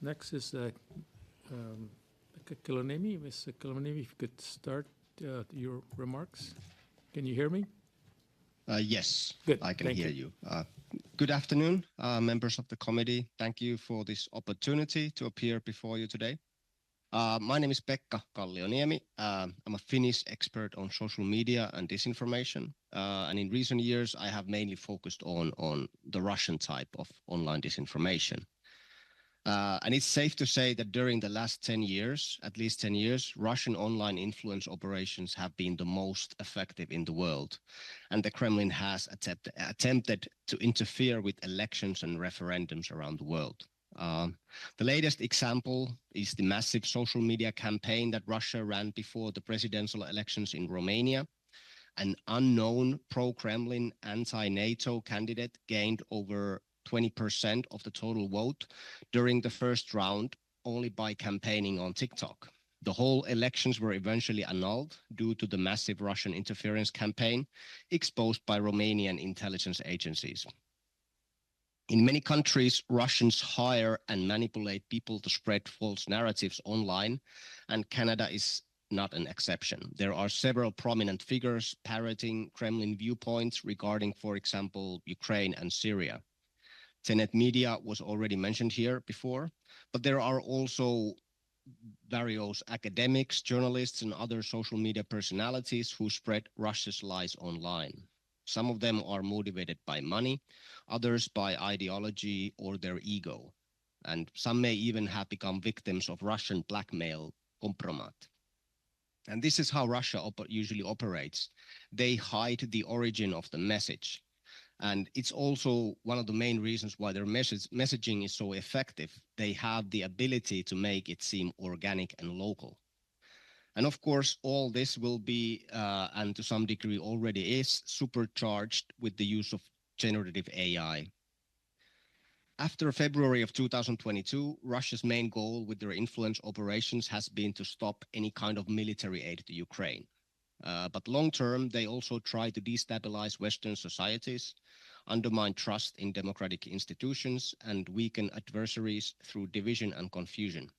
Next is Kallioniemi. Ms. Kallioniemi, if you could start your remarks. Can you hear me? Yes, Good. I can Thank hear you. Good afternoon, members of the committee. Thank you for this opportunity to appear before you today. My name is Pekka Kallioniemi. I'm a Finnish expert on social media and disinformation. And in recent years, I have mainly focused on the Russian type of online disinformation. And it's safe to say that during the last 10 years, at least 10 years, Russian online influence operations have been the most effective in the world. And the Kremlin has attempted to interfere with elections and referendums around the world. The latest example is the massive social media campaign that Russia ran before the presidential elections in Romania. An unknown pro-Kremlin, anti-NATO candidate gained over 20% of the total vote during the first round only by campaigning on TikTok. The whole elections were eventually annulled due to the massive Russian interference campaign exposed by Romanian intelligence agencies. In many countries, Russians hire and manipulate people to spread false narratives online, and Canada is not an exception. There are several prominent figures parroting Kremlin viewpoints regarding, for example, Ukraine and Syria. Tenet Media was already mentioned here before, but there are also various academics, journalists, and other social media personalities who spread Russia's lies online. Some of them are motivated by money, others by ideology or their ego, and some may even have become victims of Russian blackmail, compromat. And this is how Russia usually operates. They hide the origin of the message. And it's also one of the main reasons why their messaging is so effective. They have the ability to make it seem organic and local. And of course, all this will be, and to some degree already is, supercharged with the use of generative AI. After February of 2022, Russia's main goal with their influence operations has been to stop any kind of military aid to Ukraine. But long term, they also try to destabilize Western societies, undermine trust in democratic institutions, and weaken adversaries through division and confusion.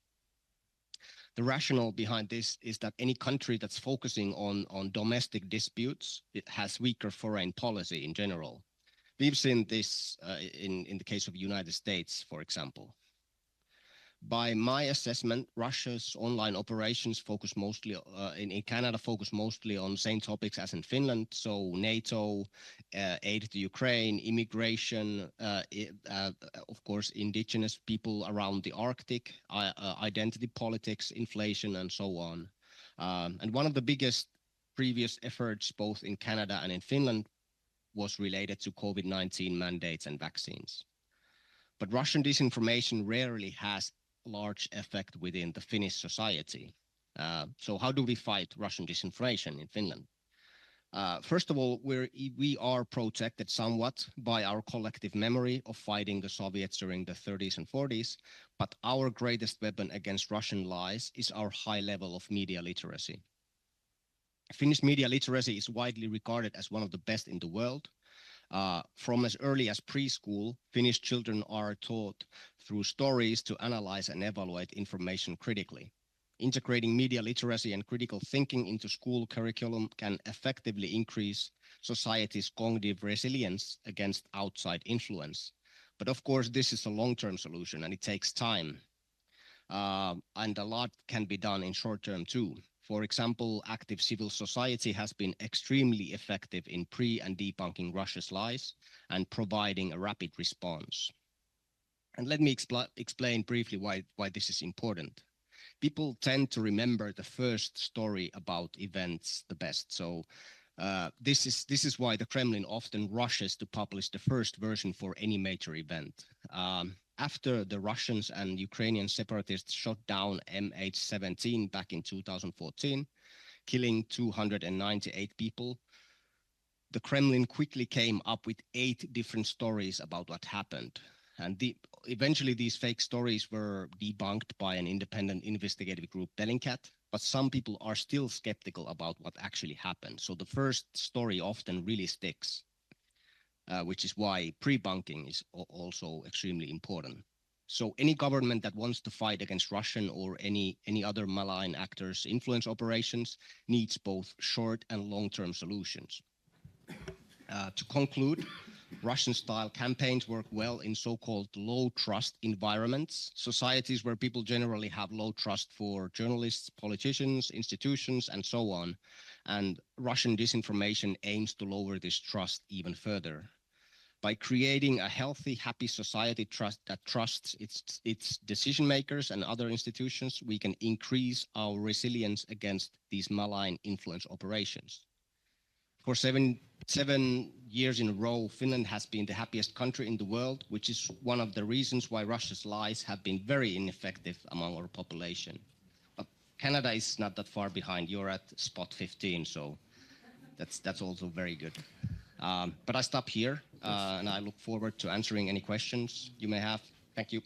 The rationale behind this is that any country that's focusing on domestic disputes, it has weaker foreign policy in general. We've seen this in the case of the United States, for example. By my assessment, Russia's online operations focus mostly in Canada focus mostly on same topics as in Finland. So NATO, aid to Ukraine, immigration, of course, indigenous people around the Arctic, identity politics, inflation, and so on. And one of the biggest previous efforts, both in Canada and in Finland, was related to COVID-19 mandates and vaccines. But Russian disinformation rarely has large effect within the Finnish society. So how do we fight Russian disinformation in Finland? First of all, we are protected somewhat by our collective memory of fighting the Soviets during the 30s and 40s, but our greatest weapon against Russian lies is our high level of media literacy. Finnish media literacy is widely regarded as one of the best in the world. From as early as preschool, Finnish children are taught through stories to analyze and evaluate information critically. Integrating media literacy and critical thinking into school curriculum can effectively increase society's cognitive resilience against outside influence. But of course, this is a long-term solution and it takes time. And a lot can be done in short term too. For example, active civil society has been extremely effective in pre- and debunking Russia's lies and providing a rapid response. And let me explain briefly why this is important. People tend to remember the first story about events the best. So this is why the Kremlin often rushes to publish the first version for any major event. After the Russians and Ukrainian separatists shot down MH17 back in 2014, killing 298 people, the Kremlin quickly came up with 8 different stories about what happened. And eventually these fake stories were debunked by an independent investigative group, Bellingcat, but some people are still skeptical about what actually happened. So the first story often really sticks. Which is why pre-bunking is also extremely important. So any government that wants to fight against Russian or any other malign actors' influence operations needs both short and long-term solutions. To conclude, Russian-style campaigns work well in so-called low-trust environments, societies where people generally have low trust for journalists, politicians, institutions, and so on. And Russian disinformation aims to lower this trust even further. By creating a healthy, happy society that trusts its decision makers and other institutions, we can increase our resilience against these malign influence operations. For seven years in a row, Finland has been the happiest country in the world, which is one of the reasons why Russia's lies have been very ineffective among our population. But Canada is not that far behind. You're at spot 15, so that's also very good. But I stop here, and I look forward to answering any questions you may have. Thank you.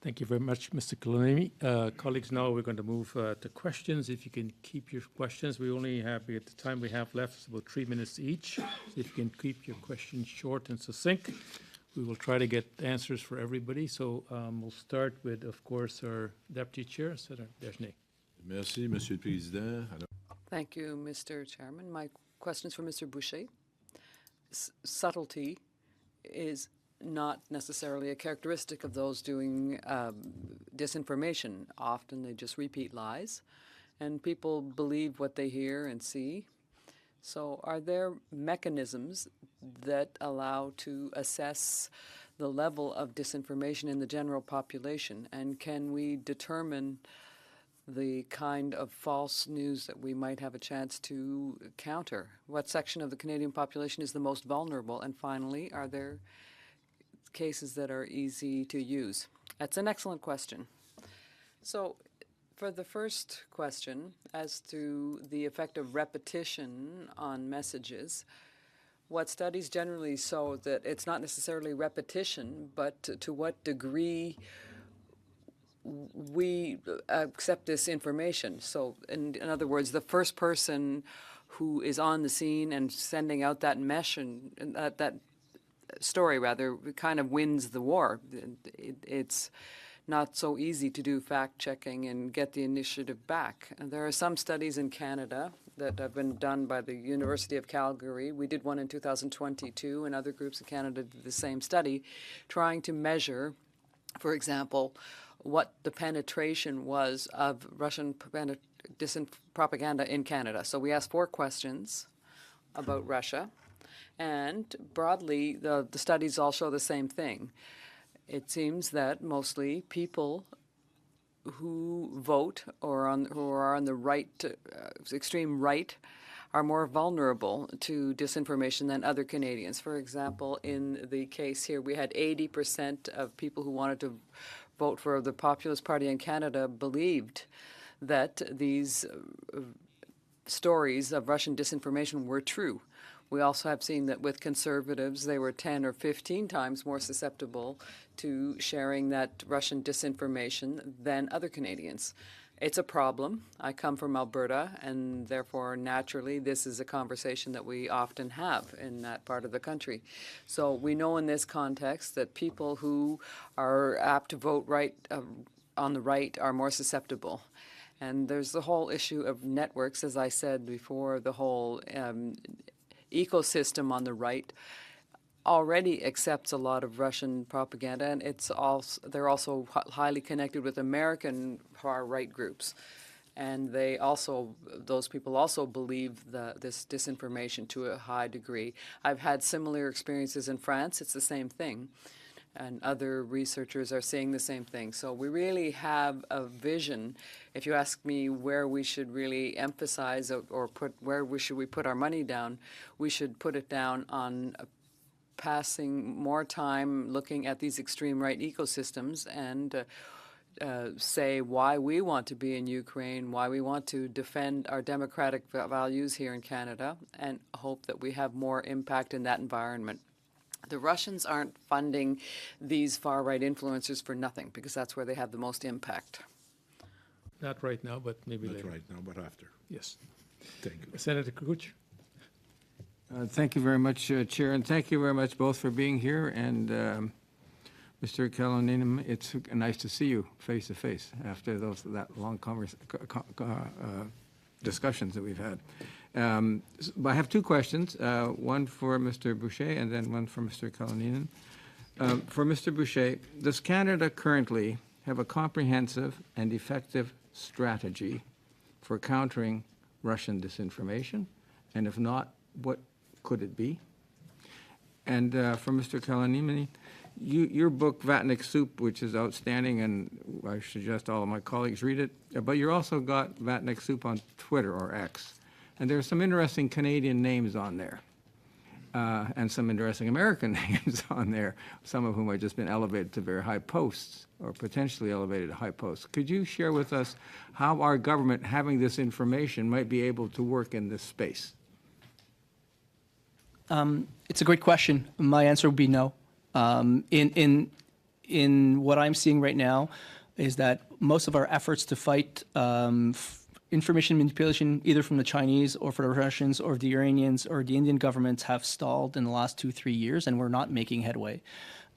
Thank you very much, Mr. Kallioniemi. Colleagues, now we're going to move to questions. If you can keep your questions, we only have, at the time we have left, about 3 minutes each. So if you can keep your questions short and succinct, we will try to get answers for everybody. So we'll start with, of course, our Deputy Chair, Senator Desjardins. Merci, Monsieur le Président. Thank you, Mr. Chairman. My question is for Mr. Boucher. Subtlety is not necessarily a characteristic of those doing disinformation. Often they just repeat lies, and people believe what they hear and see. So are there mechanisms that allow to assess the level of disinformation in the general population, and can we determine the kind of false news that we might have a chance to counter? What section of the Canadian population is the most vulnerable? And finally, are there cases that are easy to use? That's an excellent question. So for the first question, as to the effect of repetition on messages, what studies generally show that it's not necessarily repetition, but to what degree we accept this information. So in other words, the first person who is on the scene and sending out that mesh and that story, rather, kind of wins the war. It's not so easy to do fact-checking and get the initiative back. And there are some studies in Canada that have been done by the University of Calgary. We did one in 2022, and other groups in Canada did the same study, trying to measure, for example, what the penetration was of Russian propaganda in Canada. So we asked 4 questions about Russia. And broadly, the studies all show the same thing. It seems that mostly people who vote or who are on the right, extreme right, are more vulnerable to disinformation than other Canadians. For example, in the case here, we had 80% of people who wanted to vote for the Populist Party in Canada believed that these stories of Russian disinformation were true. We also have seen that with Conservatives, they were 10 or 15 times more susceptible to sharing that Russian disinformation than other Canadians. It's a problem. I come from Alberta, and therefore, naturally, this is a conversation that we often have in that part of the country. So we know in this context that people who are apt to vote right on the right are more susceptible. And there's the whole issue of networks, as I said before, the whole ecosystem on the right already accepts a lot of Russian propaganda, and they're also highly connected with American far-right groups. And those people also believe this disinformation to a high degree. I've had similar experiences in France. It's the same thing. And other researchers are saying the same thing. So we really have a vision. If you ask me where we should really emphasize or should we put our money down, we should put it down on passing more time looking at these extreme right ecosystems and say why we want to be in Ukraine, why we want to defend our democratic values here in Canada, and hope that we have more impact in that environment. The Russians aren't funding these far-right influencers for nothing, because that's where they have the most impact. Not right now, but maybe later. Not right now, but after. Yes. Thank you. Senator Kukuc. Thank you very much, Chair, and thank you very much both for being here. And Mr. Kallioniemi, it's nice to see you face to face after that long discussions that we've had. I have two questions, one for Mr. Boucher and then one for Mr. Kallioniemi. For Mr. Boucher, does Canada currently have a comprehensive and effective strategy for countering Russian disinformation? And if not, what could it be? And for Mr. Kallioniemi, your book, Vatnik Soup, which is outstanding, and I suggest all of my colleagues read it, but you also got Vatnik Soup on Twitter, or X. And there are some interesting Canadian names on there, and some interesting American names on there, some of whom have just been elevated to very high posts, or potentially elevated to high posts. Could you share with us how our government, having this information, might be able to work in this space? It's a great question. My answer would be no. In what I'm seeing right now is that most of our efforts to fight information manipulation, either from the Chinese or for the Russians or the Iranians or the Indian governments, have stalled in the last 2-3 years, and we're not making headway.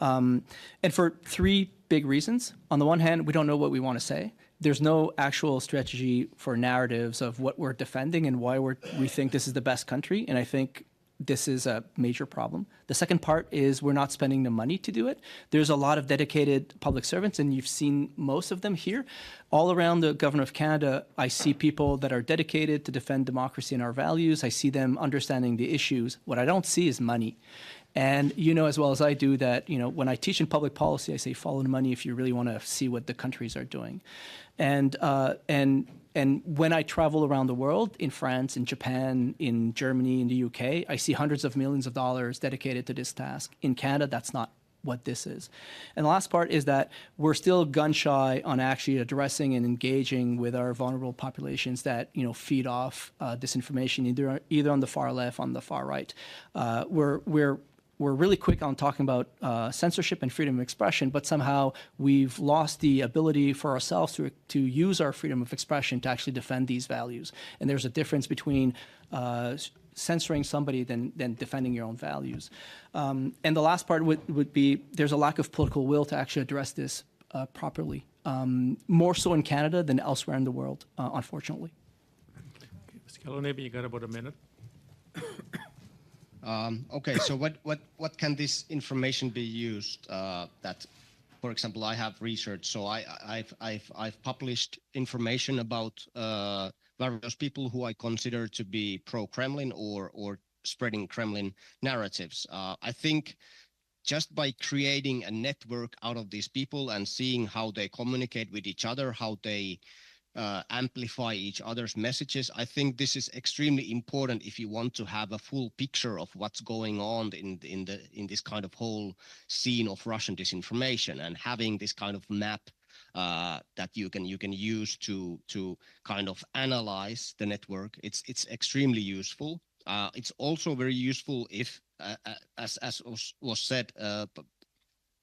And for three big reasons. On the one hand, we don't know what we want to say. There's no actual strategy for narratives of what we're defending and why we think this is the best country, and I think this is a major problem. The second part is we're not spending the money to do it. There's a lot of dedicated public servants, and you've seen most of them here. All around the government of Canada, I see people that are dedicated to defend democracy and our values. I see them understanding the issues. What I don't see is money. And you know as well as I do that, when I teach in public policy, I say follow the money if you really want to see what the countries are doing. And when I travel around the world, in France, in Japan, in Germany, in the UK, I see hundreds of millions of dollars dedicated to this task. In Canada, that's not what this is. And the last part is that we're still gun shy on actually addressing and engaging with our vulnerable populations that feed off disinformation, either on the far left, on the far right. We're really quick on talking about censorship and freedom of expression, but somehow we've lost the ability for ourselves to use our freedom of expression to actually defend these values. And there's a difference between censoring somebody than defending your own values. And the last part would be there's a lack of political will to actually address this properly, more so in Canada than elsewhere in the world, unfortunately. Okay, Mr. Kallioniemi, you got about a minute. Okay, so what can this information be used? That, for example, I have research, so I've published information about various people who I consider to be pro-Kremlin or spreading Kremlin narratives. I think just by creating a network out of these people and seeing how they communicate with each other, how they amplify each other's messages. I think this is extremely important if you want to have a full picture of what's going on in this kind of whole scene of Russian disinformation, and having this kind of map that you can use to kind of analyze the network. It's extremely useful. It's also very useful if, as was said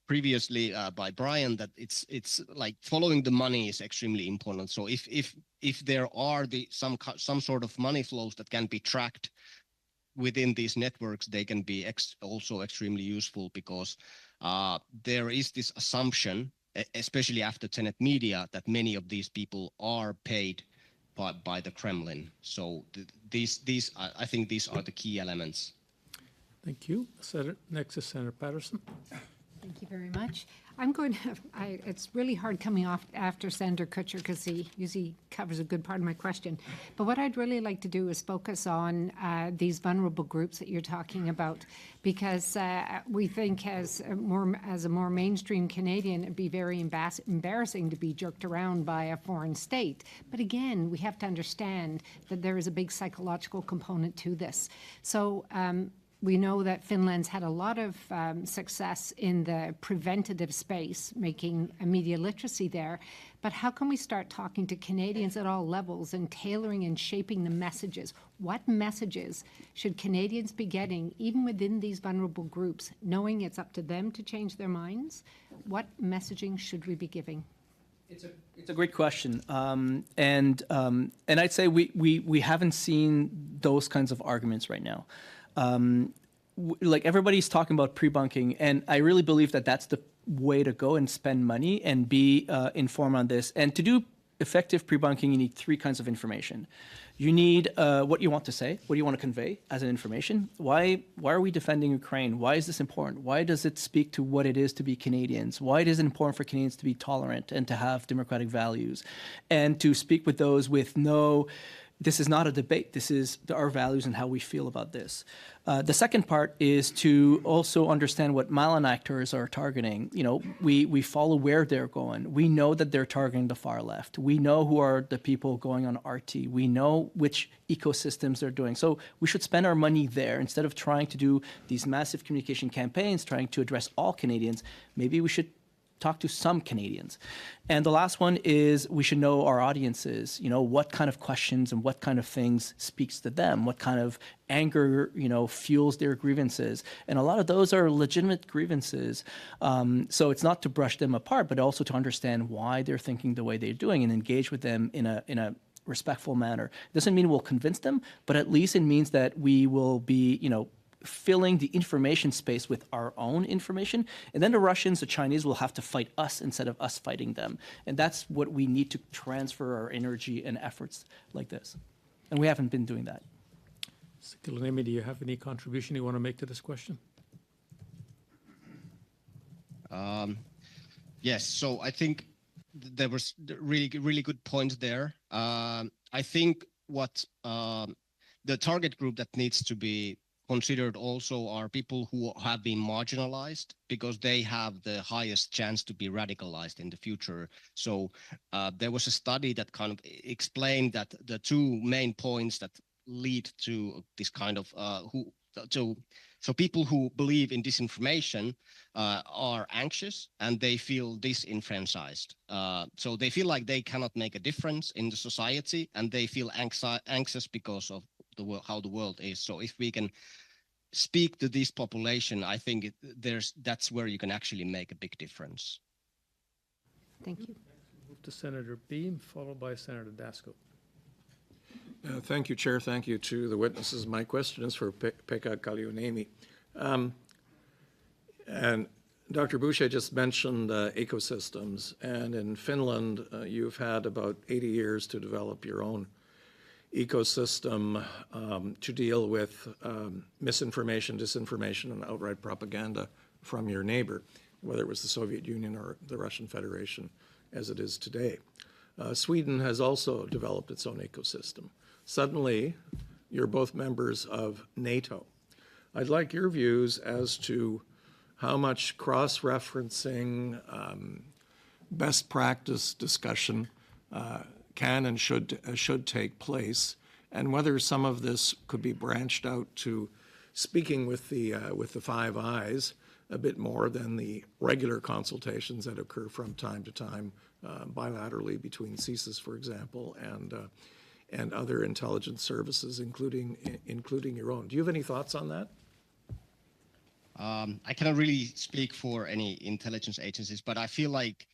previously by Brian, that it's like following the money is extremely important. So if there are some sort of money flows that can be tracked within these networks, they can be also extremely useful, because there is this assumption, especially after Tenet Media, that many of these people are paid by the Kremlin. So I think these are the key elements. Thank you. Next is Senator Patterson. Thank you very much. I'm going to, it's really hard coming off after Senator Kutcher because he usually covers a good part of my question. But what I'd really like to do is focus on these vulnerable groups that you're talking about, because we think as a more mainstream Canadian, it'd be very embarrassing to be jerked around by a foreign state. But again, we have to understand that there is a big psychological component to this. So we know that Finland's had a lot of success in the preventative space, making a media literacy there. But how can we start talking to Canadians at all levels and tailoring and shaping the messages? What messages should Canadians be getting, even within these vulnerable groups, knowing it's up to them to change their minds? What messaging should we be giving? It's a great question, and I'd say we haven't seen those kinds of arguments right now. Like everybody's talking about pre-bunking, and I really believe that that's way to go and spend money and be informed on this. And to do effective pre-bunking, you need three kinds of information. You need what you want to say, what do you want to convey as an information. Why are we defending Ukraine? Why is this important? Why does it speak to what it is to be Canadians? Why is it important for Canadians to be tolerant and to have democratic values? And to speak with those with no, this is not a debate. This is our values and how we feel about this. The second part is to also understand what malign actors are targeting. You know, we follow where they're going. We know that they're targeting the far left. We know who are the people going on RT. We know which ecosystems they're doing. So we should spend our money there instead of trying to do these massive communication campaigns, trying to address all Canadians. Maybe we should talk to some Canadians. And the last one is we should know our audiences, you know, what kind of questions and what kind of things speaks to them, what kind of anger, you know, fuels their grievances. And a lot of those are legitimate grievances. So it's not to brush them apart, but also to understand why they're thinking the way they're doing and engage with them in a respectful manner. It doesn't mean we'll convince them, but at least it means that we will be, you know, filling the information space with our own information. And then the Russians, the Chinese will have to fight us instead of us fighting them. And that's what we need to transfer our energy and efforts like this. And we haven't been doing that. Mr. Kallioniemi, do you have any contribution you want to make to this question? Yes, so I think there was really good points there. I think what the target group that needs to be considered also are people who have been marginalized because they have the highest chance to be radicalized in the future. So there was a study that kind of explained that the two main points that lead to this kind of so people who believe in disinformation are anxious and they feel disenfranchised. So they feel like they cannot make a difference in the society and they feel anxious because of how the world is. So if we can speak to this population, I think that's where you can actually make a big difference. Thank you. Move to Senator Beam, followed by Senator Dasko. Thank you, Chair. Thank you to the witnesses. My question is for Pekka Kallioniemi. And Dr. Boucher just mentioned ecosystems, and in Finland, you've had about 80 years to develop your own ecosystem to deal with misinformation, disinformation, and outright propaganda from your neighbor, whether it was the Soviet Union or the Russian Federation as it is today. Sweden has also developed its own ecosystem. Suddenly, you're both members of NATO. I'd like your views as to how much cross-referencing, best practice discussion can and should take place, and whether some of this could be branched out to speaking with the Five Eyes a bit more than the regular consultations that occur from time to time bilaterally between CSIS, for example, and other intelligence services, including your own. Do you have any thoughts on that? I cannot really speak for any intelligence agencies, but I feel like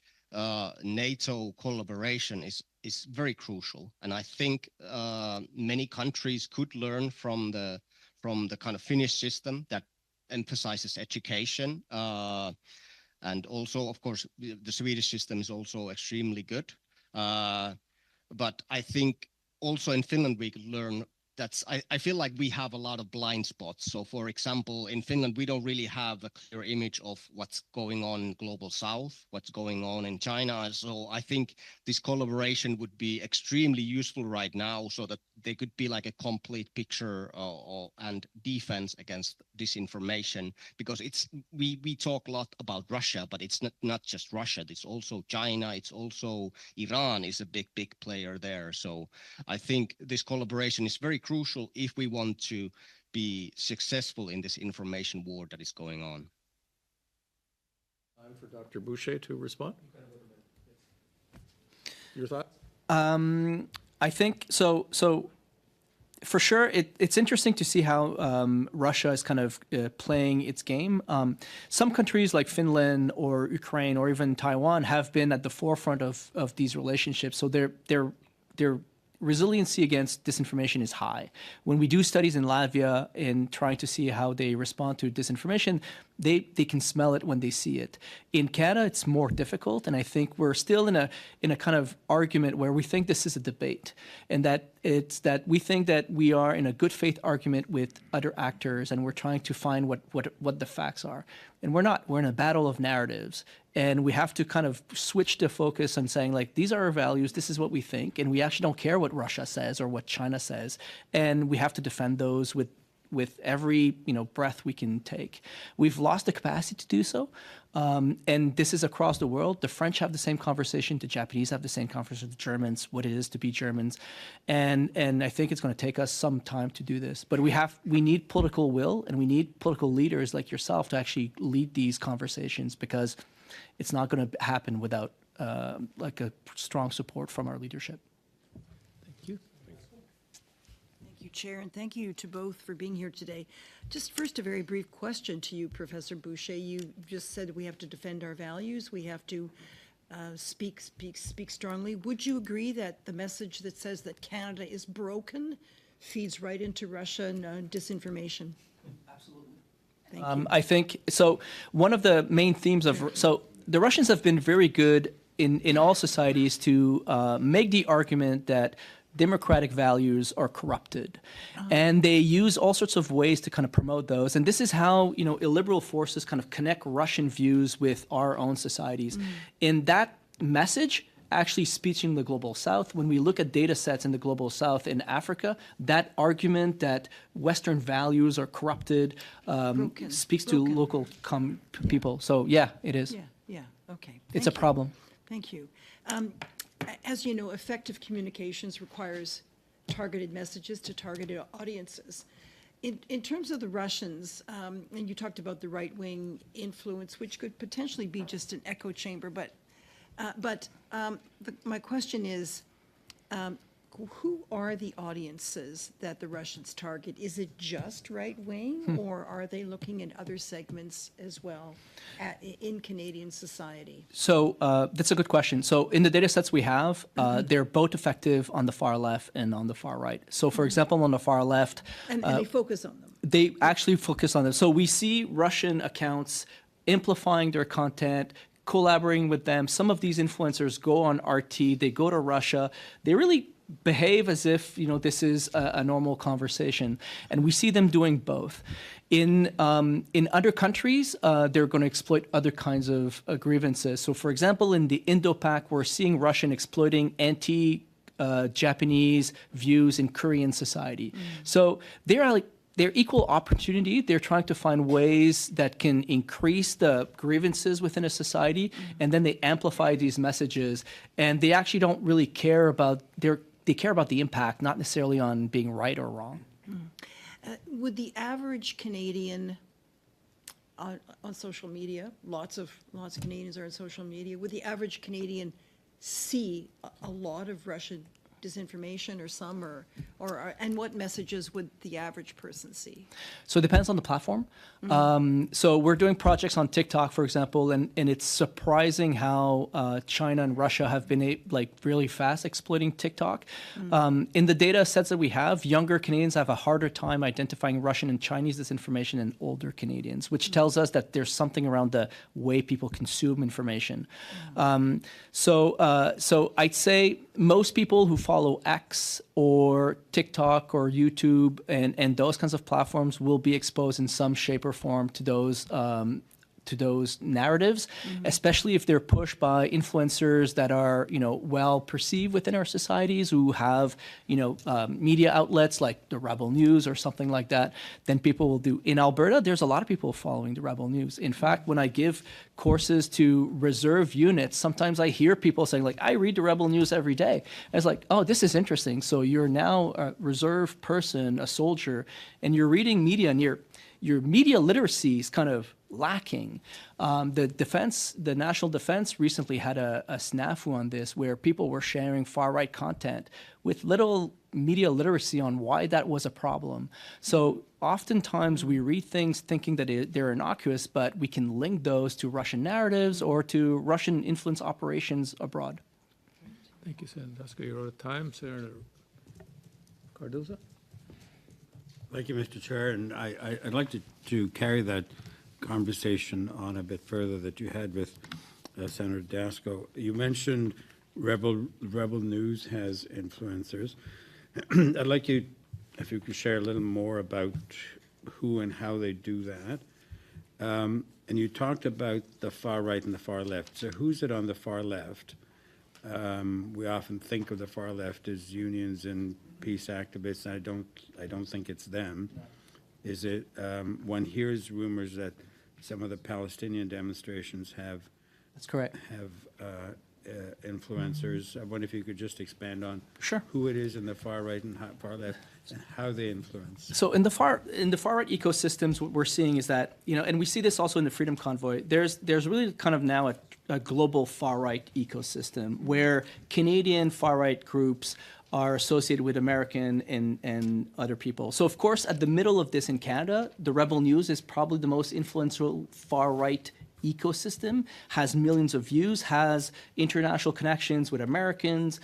NATO collaboration is very crucial, and I think many countries could learn from the kind of Finnish system that emphasizes education, and also, of course, the Swedish system is also extremely good. But I think also in Finland we could learn. I feel like we have a lot of blind spots. So, for example, in Finland, we don't really have a clear image of what's going on in Global South, what's going on in China. So I think this collaboration would be extremely useful right now so that there could be like a complete picture and defense against disinformation, because we talk a lot about Russia, but it's not just Russia. It's also China. It's also Iran is a big player there. So I think this collaboration is very crucial if we want to be successful in this information war that is going on. Time for Dr. Boucher to respond. Your thought? I think so. For sure, it's interesting to see how Russia is kind of playing its game. Some countries like Finland or Ukraine or even Taiwan have been at the forefront of these relationships. So their resiliency against disinformation is high. When we do studies in Latvia in trying to see how they respond to disinformation, they can smell it when they see it. In Canada, it's more difficult, and I think we're still in a kind of argument where we think this is a debate, and that it's that we think that we are in a good faith argument with other actors, and we're trying to find what the facts are, and we're not. We're in a battle of narratives, and we have to kind of switch the focus on saying, like, these are our values, this is what we think, and we actually don't care what Russia says or what China says, and we have to defend those with every breath we can take. We've lost the capacity to do so, and this is across the world. The French have the same conversation, the Japanese have the same conversation, the Germans, what it is to be Germans, and I think it's going to take us some time to do this. But we need political will, and we need political leaders like yourself to actually lead these conversations, because it's not going to happen without like a strong support from our leadership. Thank you. Thank you, Chair, and thank you to both for being here today. Just first, a very brief question to you, Professor Boucher. You just said we have to defend our values. We have to speak strongly. Would you agree that the message that says that Canada is broken feeds right into Russian disinformation? Absolutely. Thank you. I think so. One of the main themes so the Russians have been very good in all societies to make the argument that democratic values are corrupted, and they use all sorts of ways to kind of promote those. And this is how illiberal forces kind of connect Russian views with our own societies. In that message actually speaking the global south, when we look at data sets in the global south in Africa, that argument that Western values are corrupted speaks to local people. So yeah, it is. Yeah, okay. It's a problem. Thank you. As you know, effective communications requires targeted messages to targeted audiences. In terms of the Russians, and you talked about the right-wing influence, which could potentially be just an echo chamber, but my question is, who are the audiences that the Russians target? Is it just right-wing, or are they looking at other segments as well in Canadian society? So that's a good question. So in the data sets we have, they're both effective on the far left and on the far right. So for example, on the far left... And they focus on them. They actually focus on them. So we see Russian accounts amplifying their content, collaborating with them. Some of these influencers go on RT, they go to Russia. They really behave as if this is a normal conversation, and we see them doing both. In other countries, they're going to exploit other kinds of grievances. So, for example, in the Indo-Pac, we're seeing Russian exploiting anti-Japanese views in Korean society. So they're equal opportunity. They're trying to find ways that can increase the grievances within a society, and then they amplify these messages. And they actually don't really care about they care about the impact, not necessarily on being right or wrong. Would the average Canadian on social media, lots of Canadians are on social media, would the average Canadian see a lot of Russian disinformation or some, and what messages would the average person see? So it depends on the platform. So we're doing projects on TikTok, for example, and it's surprising how China and Russia have been really fast exploiting TikTok. In the data sets that we have, younger Canadians have a harder time identifying Russian and Chinese disinformation than older Canadians, which tells us that there's something around the way people consume information. So I'd say most people who follow X or TikTok or YouTube and those kinds of platforms will be exposed in some shape or form to those narratives, especially if they're pushed by influencers that are well perceived within our societies, who have media outlets like the Rebel News or something like that. Then people will do. In Alberta, there's a lot of people following the Rebel News. In fact, when I give courses to reserve units, sometimes I hear people saying, I read the Rebel News every day. And it's like, oh, this is interesting. So you're now a reserve person, a soldier, and you're reading media, and your media literacy is kind of lacking. The National Defense recently had a snafu on this, where people were sharing far-right content with little media literacy on why that was a problem. So oftentimes we read things thinking that they're innocuous, but we can link those to Russian narratives or to Russian influence operations abroad. Thank you, Senator. You're out of time. Senator Cardoza? Thank you, Mr. Chair, and I'd like to carry that conversation on a bit further that you had with Senator Dasko. You mentioned Rebel News has influencers. I'd like you, if you could share a little more about who and how they do that. And you talked about the far right and the far left. So who's it on the far left? We often think of the far left as unions and peace activists, and I don't think it's them. No. Is it, one hears rumors that some of the Palestinian demonstrations have. That's correct. Have influencers. I wonder if you could just expand on Sure. who it is in the far right and far left and how they influence. So in the far right ecosystems, what we're seeing is that, and we see this also in the Freedom Convoy. There's really kind of now a global far right ecosystem where Canadian far right groups are associated with American and other people. So of course, at the middle of this in Canada, the Rebel News is probably the most influential far right ecosystem, has millions of views, has international connections with Americans.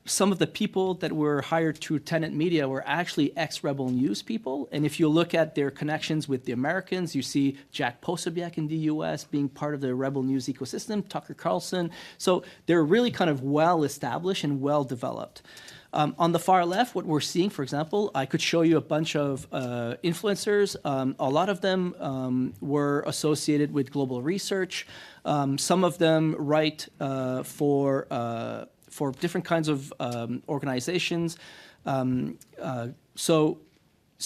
Some of the people that were hired through Tenant Media were actually ex-Rebel News people. And if you look at their connections with the Americans, you see Jack Posobiec in the US being part of the Rebel News ecosystem, Tucker Carlson. So they're really kind of well established and well developed. On the far left, what we're seeing, for example, I could show you a bunch of influencers. A lot of them were associated with global research. Some of them write for different kinds of organizations. So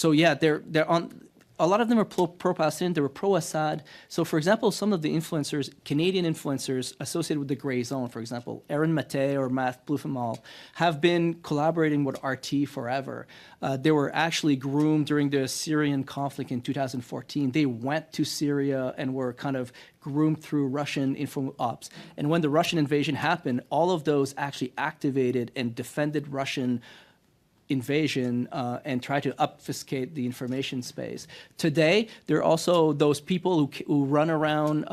yeah, they're on. A lot of them are pro-Palestinian, they were pro-Assad. So for example, some of the influencers, Canadian influencers associated with the Grey Zone, for example, Aaron Maté or Matt Bluffenmal, have been collaborating with RT forever. They were actually groomed during the Syrian conflict in 2014. They went to Syria and were kind of groomed through Russian info ops. And when the Russian invasion happened, all of those actually activated and defended Russian invasion and try to obfuscate the information space. Today, there are also those people who run around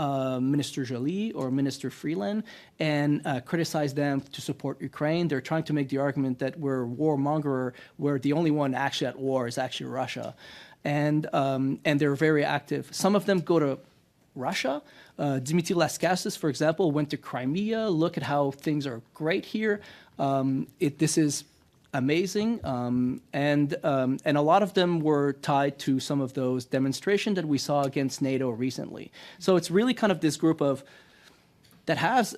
Minister Joly or Minister Freeland and criticize them to support Ukraine. They're trying to make the argument that we're warmonger, where the only one actually at war is actually Russia. And they're very active. Some of them go to Russia. Dimitri Laskassis, for example, went to Crimea. Look at how things are great here. This is amazing, and a lot of them were tied to some of those demonstrations that we saw against NATO recently. So it's really kind of this group that has,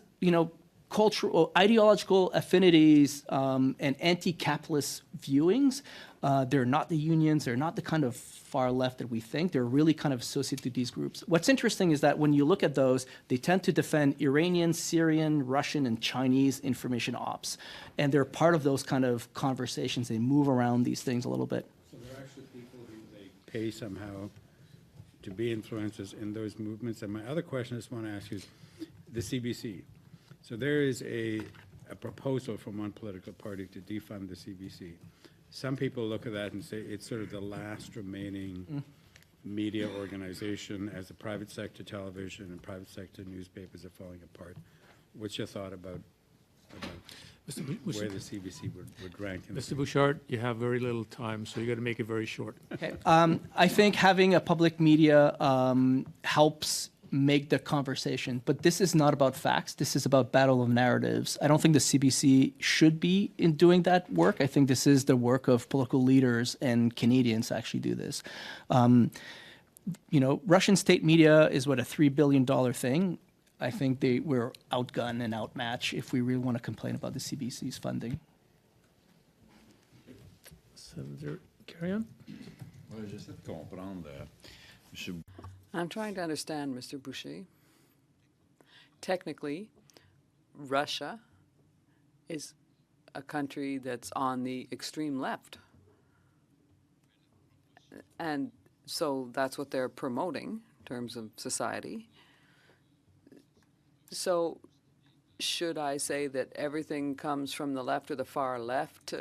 cultural, ideological affinities and anti-capitalist viewings. They're not the unions. They're not the kind of far left that we think. They're really kind of associated with these groups. What's interesting is that when you look at those, they tend to defend Iranian, Syrian, Russian, and Chinese information ops. And they're part of those kind of conversations. They move around these things a little bit. So they're actually people who they pay somehow to be influencers in those movements. And my other question I just want to ask you is the CBC. So there is a proposal from one political party to defund the CBC. Some people look at that and say it's sort of the last remaining media organization as the private sector television and private sector newspapers are falling apart. What's your thought about where the CBC would rank? Mr. Bouchard, you have very little time, so you got to make it very short. Okay. I think having a public media helps make the conversation, but this is not about facts. This is about battle of narratives. I don't think the CBC should be in doing that work. I think this is the work of political leaders and Canadians to actually do this. Russian state media is what, a $3 billion thing. I think we're outgunned and outmatched if we really want to complain about the CBC's funding. Senator, carry on. Ouais, j'essaie de comprendre, Monsieur. I'm trying to understand, Mr. Boucher. Technically, Russia is a country that's on the extreme left. And so that's what they're promoting in terms of society. So should I say that everything comes from the left or the far left?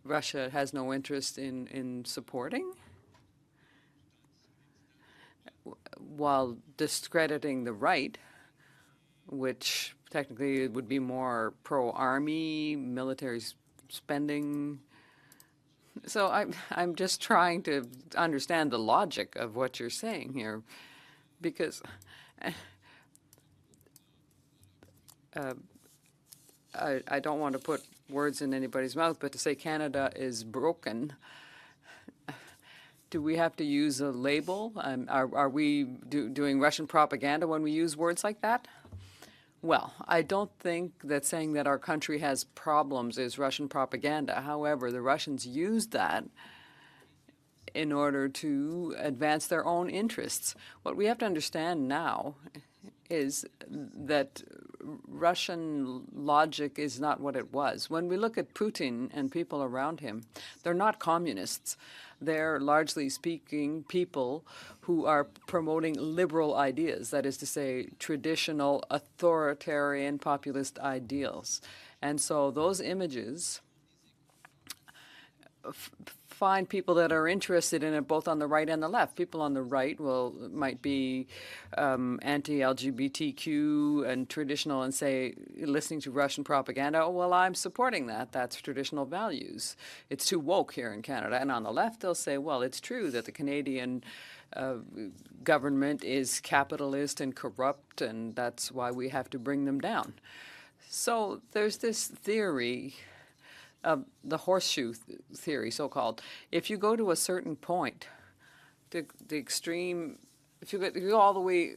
Russia has no interest in supporting? While discrediting the right, which technically would be more pro-army, military spending. So I'm just trying to understand the logic of what you're saying here, because I don't want to put words in anybody's mouth, but to say Canada is broken, do we have to use a label? Are we doing Russian propaganda when we use words like that? Well, I don't think that saying that our country has problems is Russian propaganda. However, the Russians used that in order to advance their own interests. What we have to understand now is that Russian logic is not what it was. When we look at Putin and people around him, they're not communists. They're largely speaking people who are promoting liberal ideas, that is to say, traditional authoritarian populist ideals. And so those images find people that are interested in it both on the right and the left. People on the right might be anti-LGBTQ and traditional and say, listening to Russian propaganda, oh, well, I'm supporting that. That's traditional values. It's too woke here in Canada. And on the left, they'll say, well, it's true that the Canadian government is capitalist and corrupt, and that's why we have to bring them down. So there's this theory, the horseshoe theory, so-called. If you go to a certain point, the extreme, if you go all the way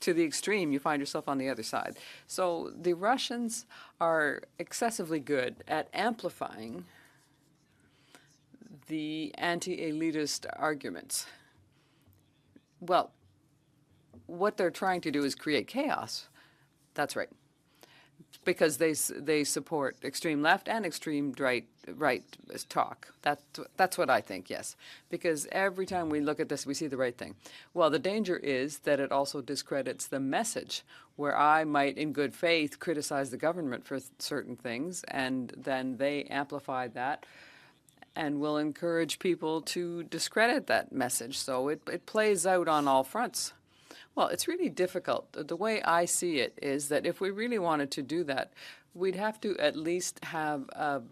to the extreme, you find yourself on the other side. So the Russians are excessively good at amplifying the anti-elitist arguments. Well, what they're trying to do is create chaos. That's right. Because they support extreme left and extreme right talk. That's what I think, yes. Because every time we look at this, we see the right thing. Well, the danger is that it also discredits the message, where I might, in good faith, criticize the government for certain things, and then they amplify that and will encourage people to discredit that message. So it plays out on all fronts. Well, it's really difficult. The way I see it is that if we really wanted to do that, we'd have to at least have a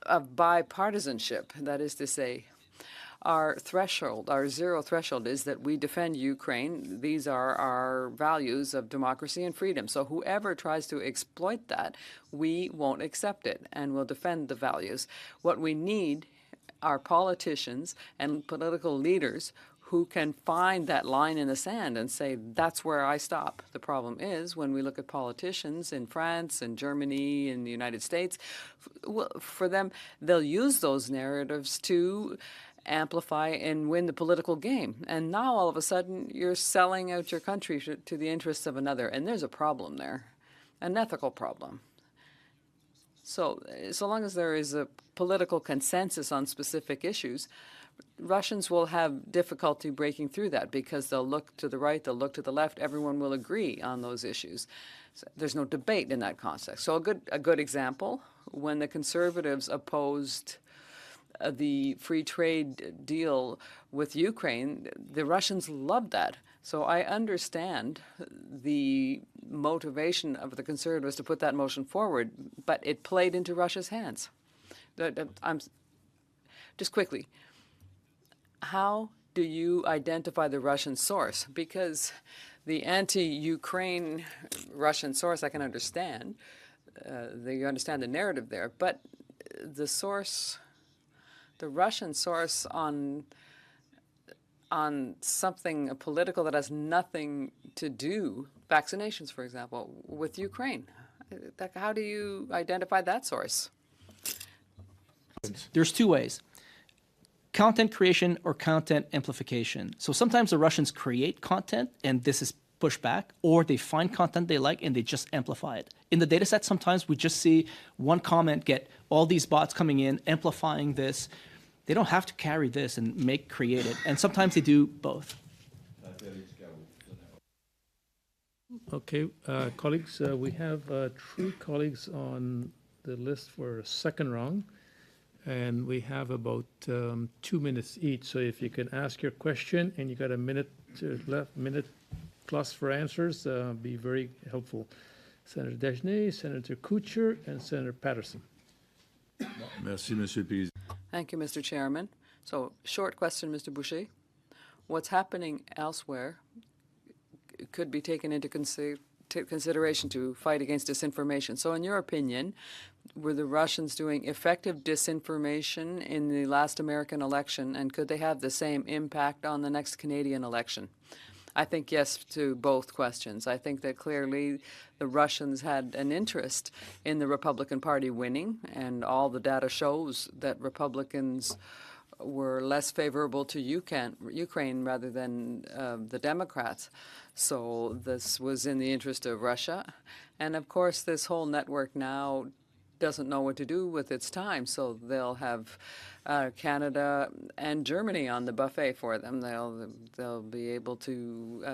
bipartisanship. That is to say, our threshold, our zero threshold, is that we defend Ukraine. These are our values of democracy and freedom. So whoever tries to exploit that, we won't accept it, and we'll defend the values. What we need are politicians and political leaders who can find that line in the sand and say, that's where I stop. The problem is, when we look at politicians in France and Germany and the United States, for them, they'll use those narratives to amplify and win the political game. And now, all of a sudden, you're selling out your country to the interests of another. And there's a problem there, an ethical problem. So long as there is a political consensus on specific issues, Russians will have difficulty breaking through that, because they'll look to the right, they'll look to the left, everyone will agree on those issues. So there's no debate in that context. So a good example, when the Conservatives opposed the free trade deal with Ukraine, the Russians loved that. So I understand the motivation of the Conservatives to put that motion forward, but it played into Russia's hands. Just quickly, how do you identify the Russian source? Because the anti-Ukraine Russian source, I can understand. You understand the narrative there. But the source, the Russian source on something political that has nothing to do, vaccinations, for example, with Ukraine. How do you identify that source? There's two ways: content creation or content amplification. So sometimes the Russians create content and this is pushed back, or they find content they like and they just amplify it. In the data set, sometimes we just see one comment get all these bots coming in, amplifying this. They don't have to carry this and create it. And sometimes they do both. Okay, colleagues, we have 3 colleagues on the list for a second round, and we have about 2 minutes each. So if you can ask your question and you got a minute left, minute plus for answers, be very helpful. Senator Desjardins, Senator Kuchar, and Senator Patterson. Merci, Monsieur le Président. Thank you, Mr. Chairman. So, short question, Mr. Boucher. What's happening elsewhere could be taken into consideration to fight against disinformation. So, in your opinion, were the Russians doing effective disinformation in the last American election, and could they have the same impact on the next Canadian election? I think yes to both questions. I think that clearly the Russians had an interest in the Republican Party winning, and all the data shows that Republicans were less favorable to Ukraine rather than the Democrats. So this was in the interest of Russia. And of course, this whole network now doesn't know what to do with its time, so they'll have Canada and Germany on the buffet for them. They'll be able to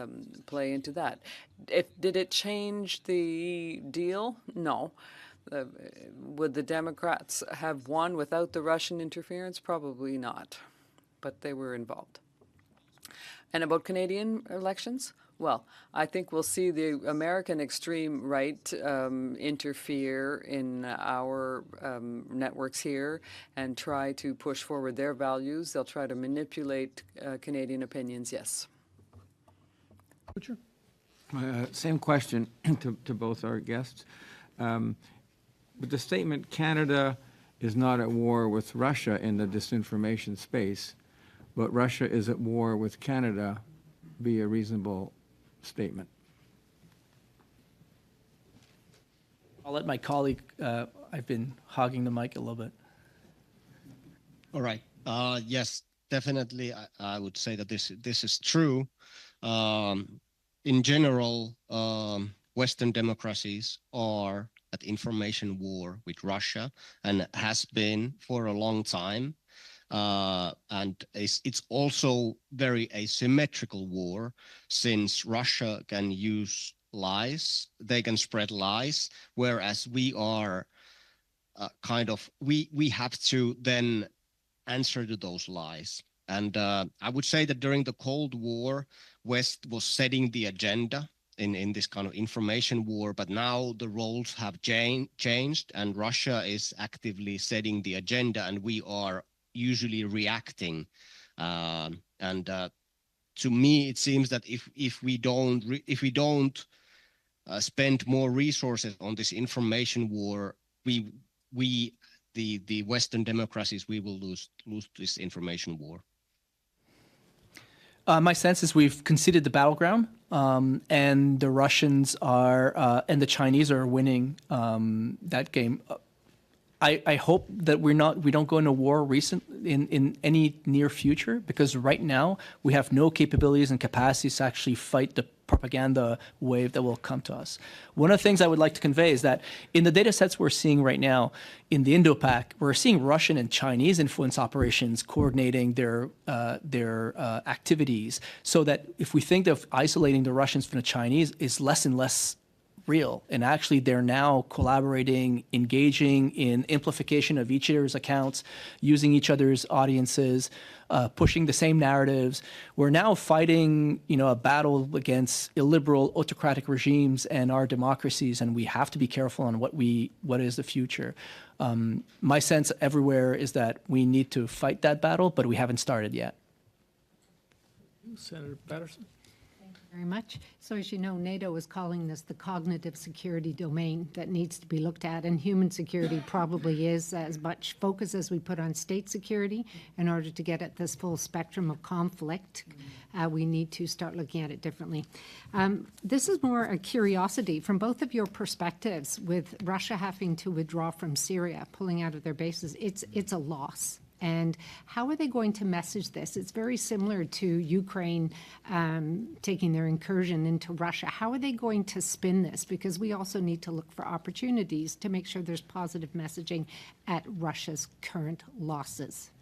play into that. Did it change the deal? No. Would the Democrats have won without the Russian interference? Probably not, but they were involved. And about Canadian elections? Well, I think we'll see the American extreme right interfere in our networks here and try to push forward their values. They'll try to manipulate Canadian opinions, yes. Butcher? Same question to both our guests. But the statement, Canada is not at war with Russia in the disinformation space, but Russia is at war with Canada, be a reasonable statement? I'll let my colleague, I've been hogging the mic a little bit. All right. Yes, definitely. I would say that this is true. In general, Western democracies are at information war with Russia and has been for a long time. And it's also very asymmetrical war, since Russia can use lies, they can spread lies, whereas we are we have to then answer to those lies. And I would say that during the Cold War, West was setting the agenda in this kind of information war, but now the roles have changed and Russia is actively setting the agenda and we are usually reacting. To me, it seems that if we don't spend more resources on this information war, the Western democracies, we will lose this information war. My sense is we've conceded the battleground, and the Russians are and the Chinese are winning that game. I hope that we don't go into war in any near future, because right now we have no capabilities and capacities to actually fight the propaganda wave that will come to us. One of the things I would like to convey is that in the data sets we're seeing right now in the Indo-Pac, we're seeing Russian and Chinese influence operations coordinating their activities, so that if we think of isolating the Russians from the Chinese is less and less real, and actually they're now collaborating, engaging in amplification of each other's accounts, using each other's audiences, pushing the same narratives. We're now fighting, a battle against illiberal autocratic regimes and our democracies, and we have to be careful on what is the future. My sense everywhere is that we need to fight that battle, but we haven't started yet. Senator Patterson? Very much. So as you know, NATO is calling this the cognitive security domain that needs to be looked at, and human security probably is as much focus as we put on state security. In order to get at this full spectrum of conflict, we need to start looking at it differently. This is more a curiosity from both of your perspectives. With Russia having to withdraw from Syria, pulling out of their bases, it's a loss. And how are they going to message this? It's very similar to Ukraine taking their incursion into Russia. How are they going to spin this? Because we also need to look for opportunities to make sure there's positive messaging at Russia's current losses.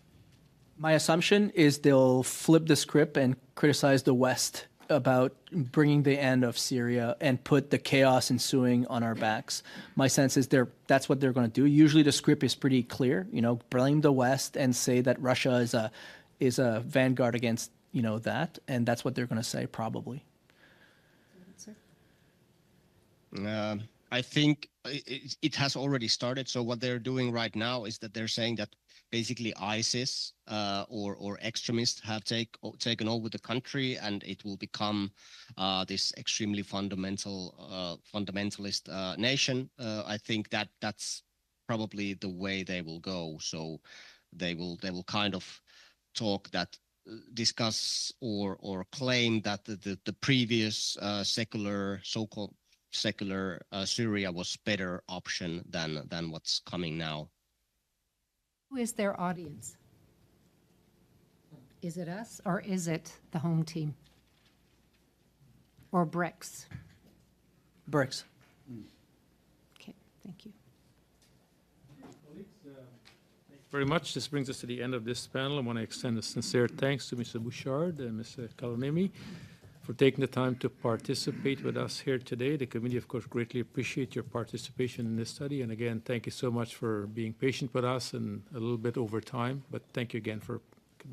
My assumption is they'll flip the script and criticize the West about bringing the end of Syria and put the chaos ensuing on our backs. My sense is that's what they're going to do. Usually the script is pretty clear, blame the West and say that Russia is a vanguard against, that, and that's what they're going to say probably. I think it has already started. So what they're doing right now is that they're saying that basically ISIS or extremists have taken over the country, and it will become this extremely fundamentalist nation. I think that that's probably the way they will go. So they will kind of talk that discuss or claim that the previous secular so-called secular Syria was better option than what's coming now. Who is their audience? Is it us or is it the home team? Or BRICS? BRICS. Okay, thank you. Very much. This brings us to the end of this panel. I want to extend a sincere thanks to Mr. Bouchard and Mr. Kallioniemi for taking the time to participate with us here today. The committee, of course, greatly appreciate your participation in this study. And again, thank you so much for being patient with us and a little bit over time. But thank you again for